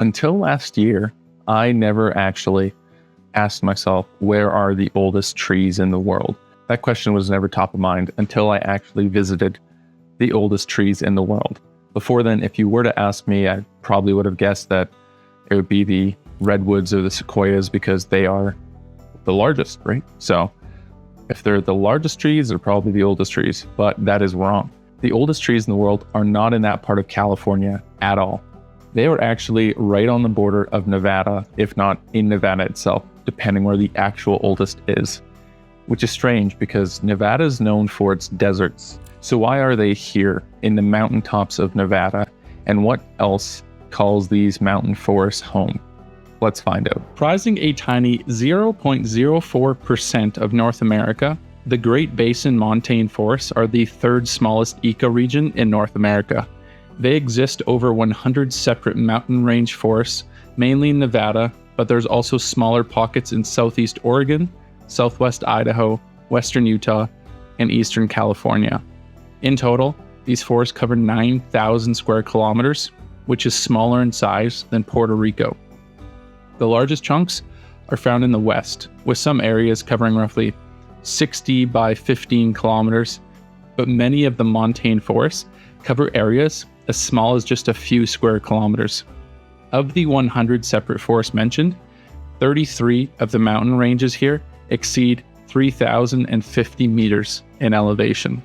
Until last year, I never actually asked myself, where are the oldest trees in the world? That question was never top of mind until I actually visited the oldest trees in the world. Before then, if you were to ask me, I probably would have guessed that it would be the redwoods or the sequoias because they are the largest, right? So if they're the largest trees, they're probably the oldest trees, but that is wrong. The oldest trees in the world are not in that part of California at all. They are actually right on the border of Nevada, if not in Nevada itself, depending where the actual oldest is, which is strange because Nevada is known for its deserts. So why are they here in the mountaintops of Nevada? And what else calls these mountain forests home? Let's find out. Comprising a tiny 0.04% of North America, the Great Basin montane forests are the third smallest ecoregion in North America. They exist over 100 separate mountain range forests, mainly in Nevada, but there's also smaller pockets in southeast Oregon, southwest Idaho, western Utah, and eastern California. In total, these forests cover 9,000 square kilometers, which is smaller in size than Puerto Rico. The largest chunks are found in the west, with some areas covering roughly 60 by 15 kilometers, but many of the montane forests cover areas as small as just a few square kilometers. Of the 100 separate forests mentioned, 33 of the mountain ranges here exceed 3,050 meters in elevation.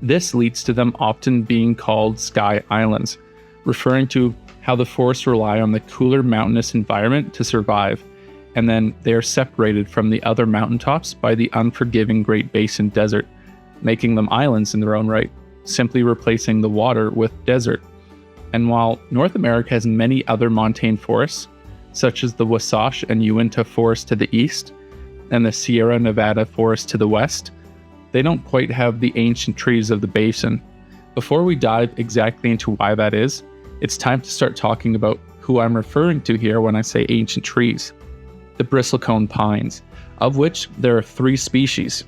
This leads to them often being called sky islands, referring to how the forests rely on the cooler mountainous environment to survive, and then they are separated from the other mountaintops by the unforgiving Great Basin desert, making them islands in their own right, simply replacing the water with desert. And while North America has many other montane forests, such as the Wasatch and Uinta forest to the east, and the Sierra Nevada forest to the west, they don't quite have the ancient trees of the basin. Before we dive exactly into why that is, it's time to start talking about who I'm referring to here when I say ancient trees. The bristlecone pines, of which there are 3 species: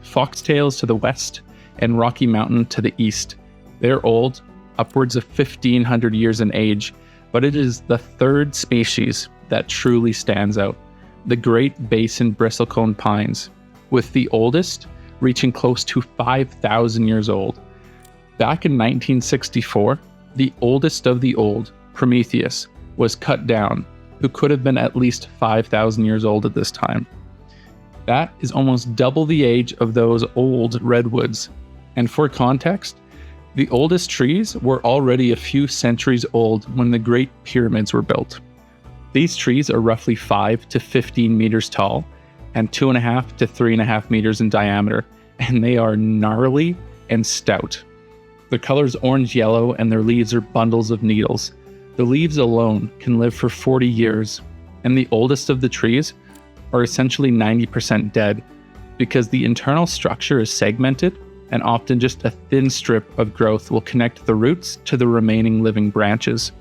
foxtails to the west and Rocky Mountain to the east. They're old, upwards of 1,500 years in age, but it is the 3rd species that truly stands out: the Great Basin bristlecone pines, with the oldest reaching close to 5,000 years old. Back in 1964, the oldest of the old, Prometheus, was cut down, who could have been at least 5,000 years old at this time. That is almost double the age of those old redwoods. And for context, the oldest trees were already a few centuries old when the Great Pyramids were built. These trees are roughly 5 to 15 meters tall and 2.5 to 3.5 meters in diameter, and they are gnarly and stout. Their color is orange-yellow and their leaves are bundles of needles. The leaves alone can live for 40 years, and the oldest of the trees are essentially 90% dead because the internal structure is segmented and often just a thin strip of growth will connect the roots to the remaining living branches.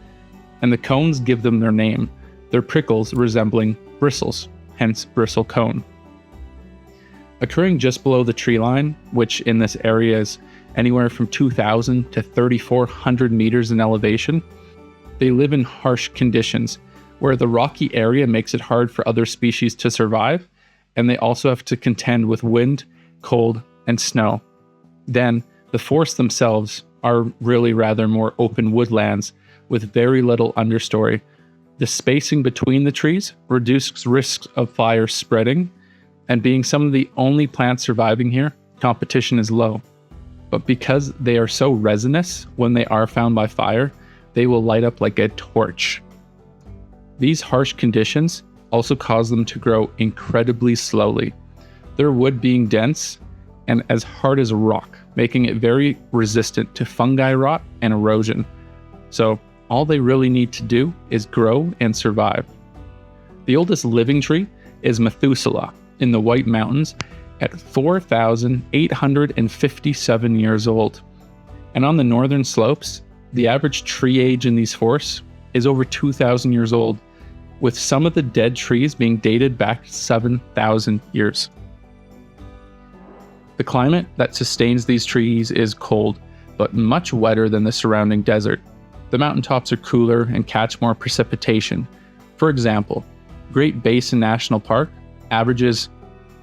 And the cones give them their name, their prickles resembling bristles, hence bristlecone. Occurring just below the tree line, which in this area is anywhere from 2,000 to 3,400 meters in elevation, they live in harsh conditions where the rocky area makes it hard for other species to survive, and they also have to contend with wind, cold, and snow. Then, the forests themselves are really rather more open woodlands with very little understory. The spacing between the trees reduces risks of fire spreading, and being some of the only plants surviving here, competition is low. But because they are so resinous when they are found by fire, they will light up like a torch. These harsh conditions also cause them to grow incredibly slowly, their wood being dense and as hard as rock, making it very resistant to fungi rot and erosion. So all they really need to do is grow and survive. The oldest living tree is Methuselah in the White Mountains at 4,857 years old. And on the northern slopes, the average tree age in these forests is over 2,000 years old, with some of the dead trees being dated back 7,000 years. The climate that sustains these trees is cold, but much wetter than the surrounding desert. the mountaintops are cooler and catch more precipitation. For example, Great Basin National Park averages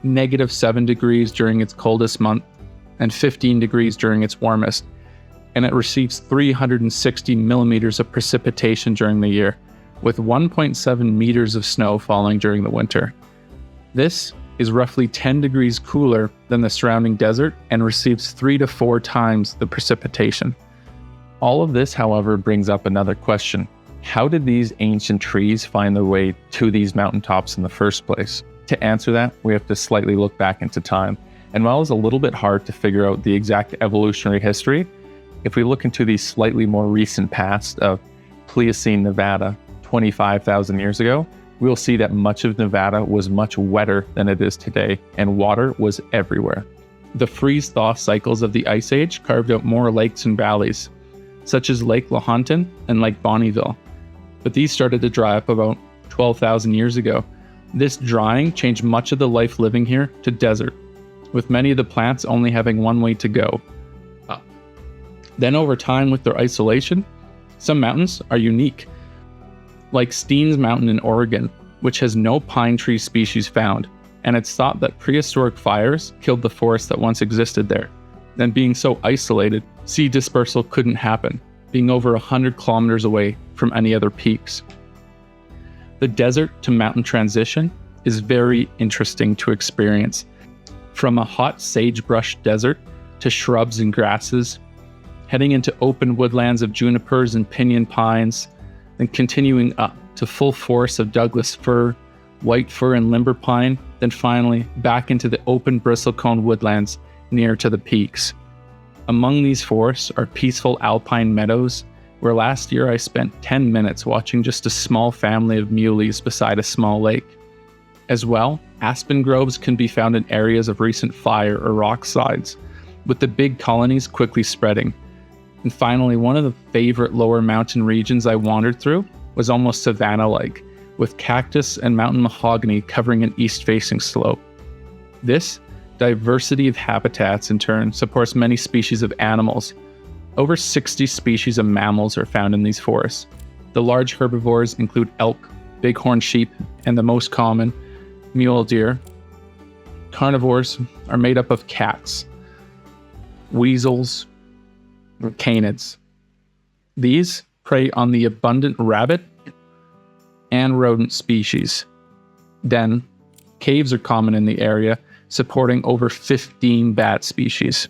-7 degrees during its coldest month and 15 degrees during its warmest, and it receives 360 millimeters of precipitation during the year, with 1.7 meters of snow falling during the winter. This is roughly 10 degrees cooler than the surrounding desert and receives 3 to 4 times the precipitation. All of this, however, brings up another question. How did these ancient trees find their way to these mountaintops in the first place? To answer that, we have to slightly look back into time. And while it's a little bit hard to figure out the exact evolutionary history, if we look into the slightly more recent past of Pliocene Nevada 25,000 years ago, we'll see that much of Nevada was much wetter than it is today, and water was everywhere. The freeze-thaw cycles of the Ice Age carved out more lakes and valleys, such as Lake Lahontan and Lake Bonneville, but these started to dry up about 12,000 years ago. This drying changed much of the life living here to desert, with many of the plants only having one way to go, up. Then over time, with their isolation, some mountains are unique, like Steens Mountain in Oregon, which has no pine tree species found, and it's thought that prehistoric fires killed the forest that once existed there. And being so isolated, seed dispersal couldn't happen, being over 100 kilometers away from any other peaks. The desert to mountain transition is very interesting to experience. From a hot sagebrush desert to shrubs and grasses, heading into open woodlands of junipers and pinyon pines, then continuing up to full forests of Douglas fir, white fir and limber pine, then finally back into the open bristlecone woodlands near to the peaks. Among these forests are peaceful alpine meadows, where last year I spent 10 minutes watching just a small family of muleys beside a small lake. As well, aspen groves can be found in areas of recent fire or rock slides, with the big colonies quickly spreading. And finally, one of the favorite lower mountain regions I wandered through was almost savanna-like, with cactus and mountain mahogany covering an east-facing slope. This diversity of habitats, in turn, supports many species of animals. Over 60 species of mammals are found in these forests. The large herbivores include elk, bighorn sheep, and the most common, mule deer. Carnivores are made up of cats, weasels, and canids. These prey on the abundant rabbit and rodent species. Then, caves are common in the area, supporting over 15 bat species.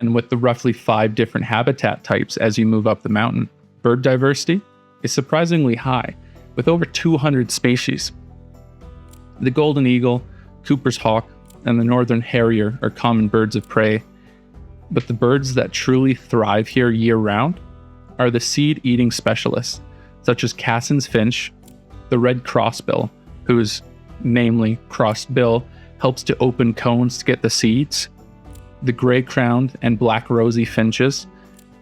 And with the roughly 5 different habitat types as you move up the mountain, bird diversity is surprisingly high, with over 200 species. The golden eagle, Cooper's hawk, and the northern harrier are common birds of prey, but the birds that truly thrive here year-round are the seed-eating specialists, such as Cassin's finch, the red crossbill, whose namely crossed bill helps to open cones to get the seeds, the gray-crowned and black rosy finches,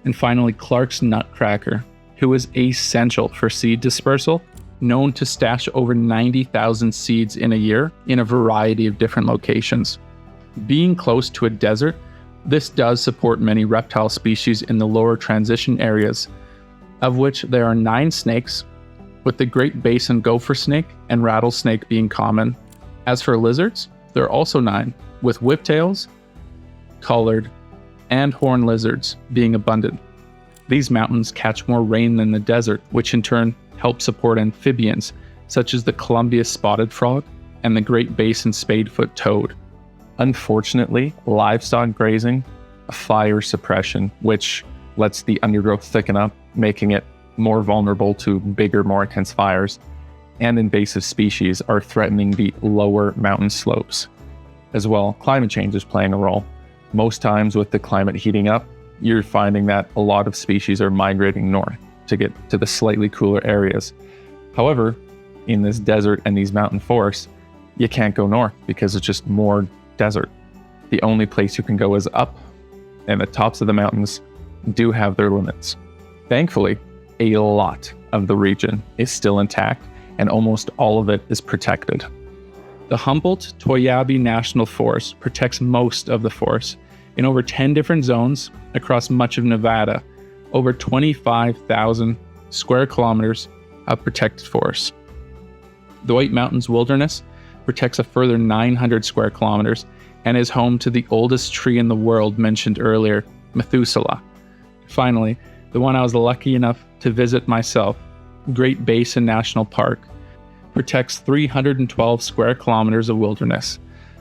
and finally Clark's nutcracker, who is essential for seed dispersal, known to stash over 90,000 seeds in a year in a variety of different locations. Being close to a desert, this does support many reptile species in the lower transition areas, of which there are 9 snakes, with the Great Basin gopher snake and rattlesnake being common. As for lizards, there are also 9, with whiptails, collared, and horned lizards being abundant. These mountains catch more rain than the desert, which in turn help support amphibians, such as the Columbia spotted frog and the Great Basin spadefoot toad. Unfortunately, livestock grazing, fire suppression, which lets the undergrowth thicken up, making it more vulnerable to bigger, more intense fires, and invasive species are threatening the lower mountain slopes. As well, climate change is playing a role. Most times with the climate heating up, you're finding that a lot of species are migrating north to get to the slightly cooler areas. However, in this desert and these mountain forests, you can't go north because it's just more desert. The only place you can go is up, and the tops of the mountains do have their limits. Thankfully, a lot of the region is still intact, and almost all of it is protected. The Humboldt Toiyabe National Forest protects most of the forest in over 10 different zones across much of Nevada. over 25,000 square kilometers of protected forests. The White Mountains Wilderness protects a further 900 square kilometers and is home to the oldest tree in the world mentioned earlier, Methuselah. Finally, the one I was lucky enough to visit myself, Great Basin National Park, protects 312 square kilometers of wilderness,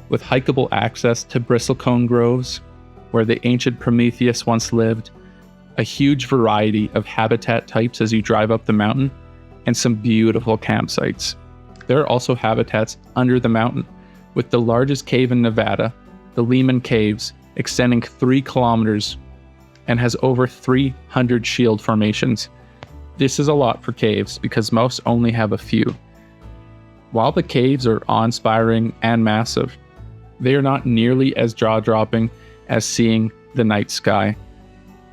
with hikeable access to bristlecone groves, where the ancient Prometheus once lived, a huge variety of habitat types as you drive up the mountain, and some beautiful campsites. There are also habitats under the mountain, with the largest cave in Nevada, the Lehman Caves, extending 3 kilometers and has over 300 shield formations. This is a lot for caves because most only have a few. While the caves are awe-inspiring and massive, they are not nearly as jaw-dropping as seeing the night sky.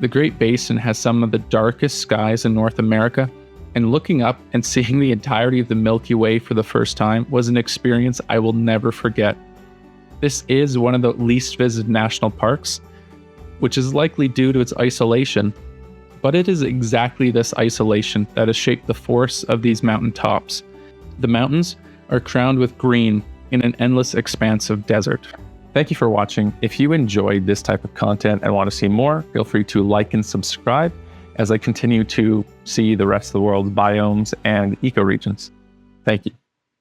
The Great Basin has some of the darkest skies in North America, and looking up and seeing the entirety of the Milky Way for the first time was an experience I will never forget. This is one of the least visited national parks, which is likely due to its isolation, but it is exactly this isolation that has shaped the forests of these mountain tops. The mountains are crowned with green in an endless expanse of desert. Thank you for watching. If you enjoyed this type of content and want to see more, feel free to like and subscribe as I continue to see the rest of the world's biomes and ecoregions. Thank you.